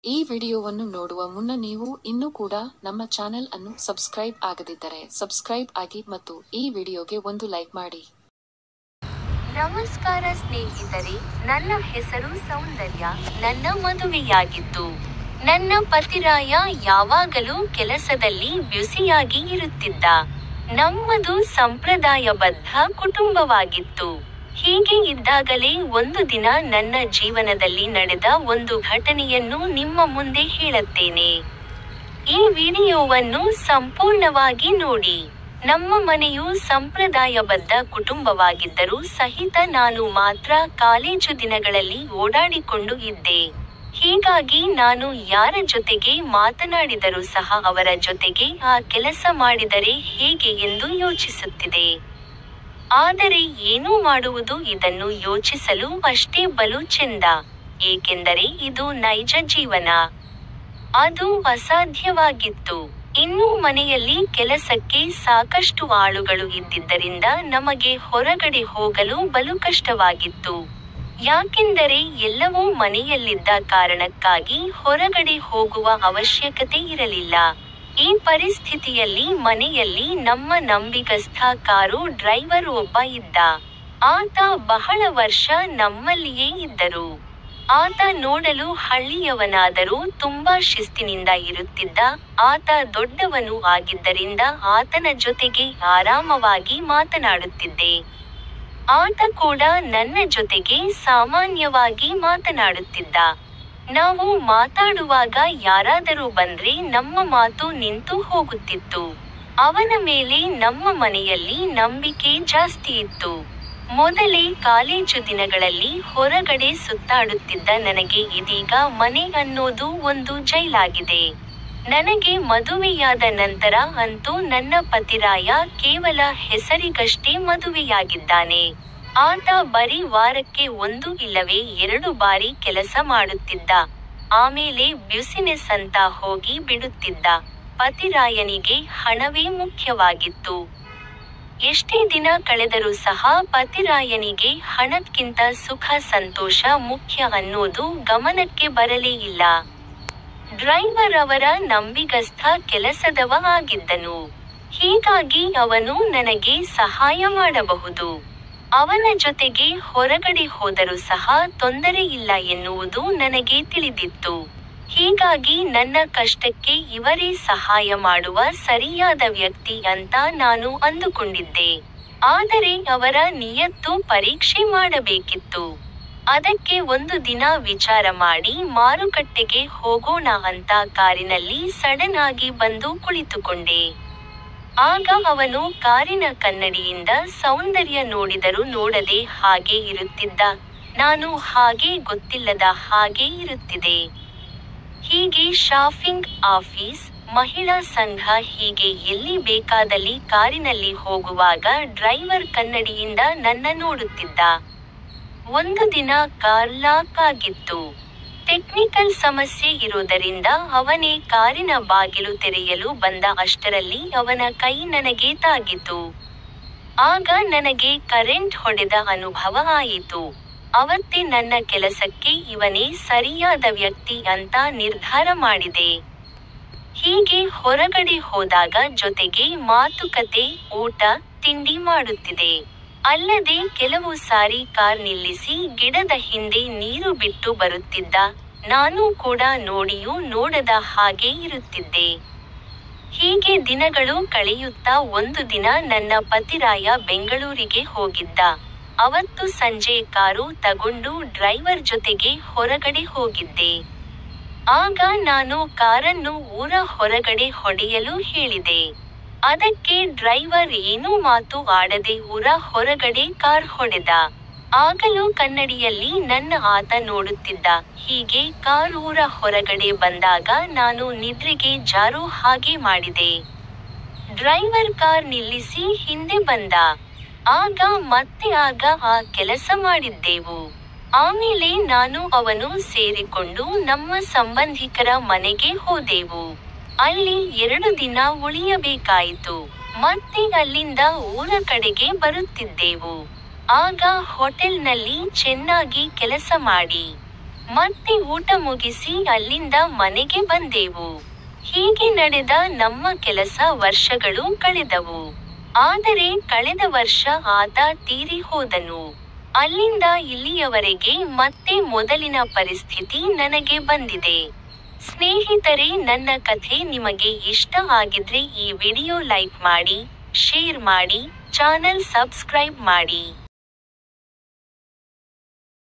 ಈ ವಿಡಿಯೋವನ್ನು ನೋಡುವ ಮುನ್ನ ನೀವು ಇನ್ನೂ ಕೂಡ ನಮ್ಮ ಚಾನೆಲ್ ಅನ್ನು ಸಬ್ಸ್ಕ್ರೈಬ್ ಆಗದಿದ್ದರೆ ಸಬ್ಸ್ಕ್ರೈಬ್ ಆಗಿ ಮತ್ತು ಈ ವಿಡಿಯೋಗೆ ಒಂದು ಲೈಕ್ ಮಾಡಿ. ನಮಸ್ಕಾರ ಸ್ನೇಹಿತರೆ, ನನ್ನ ಹೆಸರು ಸೌಂದರ್ಯ. ನನ್ನ ಮದುವೆಯಾಗಿತ್ತು. ನನ್ನ ಪತಿರಾಯ ಯಾವಾಗಲೂ ಕೆಲಸದಲ್ಲಿ ಬ್ಯುಸಿಯಾಗಿ ಇರುತ್ತಿದ್ದ. ನಮ್ಮದು ಸಂಪ್ರದಾಯಬದ್ಧ ಕುಟುಂಬವಾಗಿತ್ತು. ಹೀಗೆ ಇದ್ದಾಗಲೇ ಒಂದು ದಿನ ನನ್ನ ಜೀವನದಲ್ಲಿ ನಡೆದ ಒಂದು ಘಟನೆಯನ್ನು ನಿಮ್ಮ ಮುಂದೆ ಹೇಳುತ್ತೇನೆ. ಈ ವಿಡಿಯೋವನ್ನು ಸಂಪೂರ್ಣವಾಗಿ ನೋಡಿ. ನಮ್ಮ ಮನೆಯು ಸಂಪ್ರದಾಯಬದ್ಧ ಕುಟುಂಬವಾಗಿದ್ದರೂ ಸಹಿತ ನಾನು ಮಾತ್ರ ಕಾಲೇಜು ದಿನಗಳಲ್ಲಿ ಓಡಾಡಿಕೊಂಡು ಇದ್ದೆ. ಹೀಗಾಗಿ ನಾನು ಯಾರ ಜೊತೆಗೆ ಮಾತನಾಡಿದರೂ ಸಹ ಅವರ ಜೊತೆಗೆ ಆ ಕೆಲಸ ಮಾಡಿದರೆ ಹೇಗೆ ಎಂದು ಯೋಚಿಸುತ್ತಿದೆ. ಆದರೆ ಏನೂ ಮಾಡುವುದು, ಇದನ್ನು ಯೋಚಿಸಲು ಅಷ್ಟೇ ಬಲು ಚೆಂದ. ಏಕೆಂದರೆ ಇದು ನೈಜ ಜೀವನ. ಅದು ಅಸಾಧ್ಯವಾಗಿತ್ತು. ಇನ್ನು ಮನೆಯಲ್ಲಿ ಕೆಲಸಕ್ಕೆ ಸಾಕಷ್ಟು ಆಳುಗಳು ಇದ್ದಿದ್ದರಿಂದ ನಮಗೆ ಹೊರಗಡೆ ಹೋಗಲು ಬಲು ಕಷ್ಟವಾಗಿತ್ತು. ಯಾಕೆಂದರೆ ಎಲ್ಲವೂ ಮನೆಯಲ್ಲಿದ್ದ ಕಾರಣಕ್ಕಾಗಿ ಹೊರಗಡೆ ಹೋಗುವ ಅವಶ್ಯಕತೆ ಇರಲಿಲ್ಲ. ಈ ಪರಿಸ್ಥಿತಿಯಲ್ಲಿ ಮನೆಯಲ್ಲಿ ನಮ್ಮ ನಂಬಿಗಸ್ಥ ಕಾರು ಡ್ರೈವರ್ ಒಬ್ಬ ಇದ್ದ. ಆತ ಬಹಳ ವರ್ಷ ನಮ್ಮಲ್ಲಿಯೇ ಇದ್ದರು. ಆತ ನೋಡಲು ಹಳ್ಳಿಯವನಾದರೂ ತುಂಬಾ ಶಿಸ್ತಿನಿಂದ ಇರುತ್ತಿದ್ದ. ಆತ ದೊಡ್ಡವನು ಆಗಿದ್ದರಿಂದ ಆತನ ಜೊತೆಗೆ ಆರಾಮವಾಗಿ ಮಾತನಾಡುತ್ತಿದ್ದೆ. ಆತ ಕೂಡ ನನ್ನ ಜೊತೆಗೆ ಸಾಮಾನ್ಯವಾಗಿ ಮಾತನಾಡುತ್ತಿದ್ದ. ನಾವು ಮಾತಾಡುವಾಗ ಯಾರಾದರೂ ಬಂದ್ರೆ ನಮ್ಮ ಮಾತು ನಿಂತು ಹೋಗುತ್ತಿತ್ತು. ಅವನ ಮೇಲೆ ನಮ್ಮ ಮನೆಯಲ್ಲಿ ನಂಬಿಕೆ ಜಾಸ್ತಿ ಇತ್ತು. ಮೊದಲೇ ಕಾಲೇಜು ದಿನಗಳಲ್ಲಿ ಹೊರಗಡೆ ಸುತ್ತಾಡುತ್ತಿದ್ದ ನನಗೆ ಇದೀಗ ಮನೆ ಅನ್ನೋದು ಒಂದು ಜೈಲಾಗಿದೆ. ನನಗೆ ಮದುವೆಯಾದ ನಂತರ ಅಂತೂ ನನ್ನ ಪತಿರಾಯ ಕೇವಲ ಹೆಸರಿಗಷ್ಟೇ ಮದುವೆಯಾಗಿದ್ದಾನೆ. ಆತ ಬರೀ ವಾರಕ್ಕೆ 1 ಇಲ್ಲವೇ 2 ಬಾರಿ ಕೆಲಸ ಮಾಡುತ್ತಿದ್ದ. ಆಮೇಲೆ ಬ್ಯುಸಿನೆಸ್ ಅಂತ ಹೋಗಿ ಬಿಡುತ್ತಿದ್ದ. ಪತಿರಾಯನಿಗೆ ಹಣವೇ ಮುಖ್ಯವಾಗಿತ್ತು. ಎಷ್ಟೇ ದಿನ ಕಳೆದರೂ ಸಹ ಪತಿರಾಯನಿಗೆ ಹಣಕ್ಕಿಂತ ಸುಖ ಸಂತೋಷ ಮುಖ್ಯ ಅನ್ನೋದು ಗಮನಕ್ಕೆ ಬರಲೇ ಇಲ್ಲ. ಡ್ರೈವರ್ ಅವರ ನಂಬಿಗಸ್ಥ ಕೆಲಸದವ ಆಗಿದ್ದನು. ಹೀಗಾಗಿ ಅವನು ನನಗೆ ಸಹಾಯ ಮಾಡಬಹುದು. ಅವನ ಜೊತೆಗೆ ಹೊರಗಡೆ ಹೋದರೂ ಸಹ ತೊಂದರೆ ಇಲ್ಲ ಎನ್ನುವುದು ನನಗೆ ತಿಳಿದಿತ್ತು. ಹೀಗಾಗಿ ನನ್ನ ಕಷ್ಟಕ್ಕೆ ಇವರೇ ಸಹಾಯ ಮಾಡುವ ಸರಿಯಾದ ವ್ಯಕ್ತಿ ಅಂತ ನಾನು ಅಂದುಕೊಂಡಿದ್ದೆ. ಆದರೆ ಅವರ ನಿಯತ್ತು ಪರೀಕ್ಷೆ ಮಾಡಬೇಕಿತ್ತು. ಅದಕ್ಕೆ ಒಂದು ದಿನ ವಿಚಾರ ಮಾಡಿ ಮಾರುಕಟ್ಟೆಗೆ ಹೋಗೋಣ ಅಂತ ಕಾರಿನಲ್ಲಿ ಸಡನ್ ಆಗಿ ಬಂದು ಕುಳಿತುಕೊಂಡೆ. ಆಗ ಅವನು ಕಾರಿನ ಕನ್ನಡಿಯಿಂದ ಸೌಂದರ್ಯ ನೋಡಿದರೂ ನೋಡದೆ ಹಾಗೆ ಇರುತ್ತಿದ್ದ. ನಾನು ಹಾಗೆ ಗೊತ್ತಿಲ್ಲದ ಹಾಗೆ ಇರುತ್ತಿದೆ. ಹೀಗೆ ಶಾಪಿಂಗ್, ಆಫೀಸ್, ಮಹಿಳಾ ಸಂಘ ಹೀಗೆ ಎಲ್ಲಿ ಬೇಕಾದಲ್ಲಿ ಕಾರಿನಲ್ಲಿ ಹೋಗುವಾಗ ಡ್ರೈವರ್ ಕನ್ನಡಿಯಿಂದ ನನ್ನ ನೋಡುತ್ತಿದ್ದ. ಒಂದು ದಿನ ಕಾರ್ ಲಾಕ್ ಆಗಿತ್ತು. ಟೆಕ್ನಿಕಲ್ ಸಮಸ್ಯೆ ಇರೋದರಿಂದ ಅವನೇ ಕಾರಿನ ಬಾಗಿಲು ತೆರೆಯಲು ಬಂದ ಅಷ್ಟರಲ್ಲಿ ಅವನ ಕೈ ನನಗೆ ತಾಗಿತು. ಆಗ ನನಗೆ ಕರೆಂಟ್ ಹೊಡೆದ ಅನುಭವ ಆಯಿತು. ಅವತ್ತೇ ನನ್ನ ಕೆಲಸಕ್ಕೆ ಇವನೇ ಸರಿಯಾದ ವ್ಯಕ್ತಿ ಅಂತ ನಿರ್ಧಾರ ಮಾಡಿದೆ. ಹೀಗೆ ಹೊರಗಡೆ ಹೋದಾಗ ಜೊತೆಗೆ ಮಾತುಕತೆ, ಊಟ, ತಿಂಡಿ ಮಾಡುತ್ತಿದೆ. ಅಲ್ಲದೆ ಕೆಲವು ಸಾರಿ ಕಾರ್ ನಿಲ್ಲಿಸಿ ಗಿಡದ ಹಿಂದೆ ನೀರು ಬಿಟ್ಟು ಬರುತ್ತಿದ್ದ. ನಾನೂ ಕೂಡ ನೋಡಿಯೂ ನೋಡದ ಹಾಗೆ ಇರುತ್ತಿದ್ದೆ. ಹೀಗೆ ದಿನಗಳು ಕಳೆಯುತ್ತಾ ಒಂದು ದಿನ ನನ್ನ ಪತಿರಾಯ ಬೆಂಗಳೂರಿಗೆ ಹೋಗಿದ್ದ. ಅವತ್ತು ಸಂಜೆ ಕಾರು ತಗೊಂಡು ಡ್ರೈವರ್ ಜೊತೆಗೆ ಹೊರಗಡೆ ಹೋಗಿದ್ದೆ. ಆಗ ನಾನು ಕಾರನ್ನು ಊರ ಹೊರಗಡೆ ಹೊಡೆಯಲು ಹೇಳಿದೆ. ಅದಕ್ಕೆ ಡ್ರೈವರ್ ಏನೂ ಮಾತು ಆಡದೆ ಊರ ಹೊರಗಡೆ ಕಾರ್ ಹೊಡೆದ. ಆಗಲೂ ಕನ್ನಡಿಯಲ್ಲಿ ನನ್ನ ಆತ ನೋಡುತ್ತಿದ್ದ. ಹೀಗೆ ಕಾರ್ ಊರ ಹೊರಗಡೆ ಬಂದಾಗ ನಾನು ನಿದ್ರೆಗೆ ಜಾರೋ ಹಾಗೆ ಮಾಡಿದೆ. ಡ್ರೈವರ್ ಕಾರ್ ನಿಲ್ಲಿಸಿ ಹಿಂದೆ ಬಂದ. ಆಗ ಆ ಕೆಲಸ ಮಾಡಿದ್ದೆವು. ಆಮೇಲೆ ನಾನು ಅವನು ಸೇರಿಕೊಂಡು ನಮ್ಮ ಸಂಬಂಧಿಕರ ಮನೆಗೆ ಹೋದೆವು. ಅಲ್ಲಿ 2 ದಿನ ಉಳಿಯಬೇಕಾಯಿತು. ಮತ್ತೆ ಅಲ್ಲಿಂದ ಊರ ಕಡೆಗೆ ಬರುತ್ತಿದ್ದೆವು. ಆಗ ಹೋಟೆಲ್ನಲ್ಲಿ ಚೆನ್ನಾಗಿ ಕೆಲಸ ಮಾಡಿ ಮತ್ತೆ ಊಟ ಮುಗಿಸಿ ಅಲ್ಲಿಂದ ಮನೆಗೆ ಬಂದೆವು. ಹೀಗೆ ನಡೆದ ನಮ್ಮ ಕೆಲಸ ವರ್ಷಗಳು ಕಳೆದವು. ಆದರೆ ಕಳೆದ ವರ್ಷ ಆತ ತೀರಿ ಹೋದನು. ಅಲ್ಲಿಂದ ಇಲ್ಲಿಯವರೆಗೆ ಮತ್ತೆ ಮೊದಲಿನ ಪರಿಸ್ಥಿತಿ ನನಗೆ ಬಂದಿದೆ. ಸ್ನೇಹಿತರೆ, ನನ್ನ ಕಥೆ ನಿಮಗೆ ಇಷ್ಟ ಆಗಿದ್ರೆ ಈ ವಿಡಿಯೋ ಲೈಕ್ ಮಾಡಿ, ಶೇರ್ ಮಾಡಿ, ಚಾನಲ್ ಸಬ್ಸ್ಕ್ರೈಬ್ ಮಾಡಿ.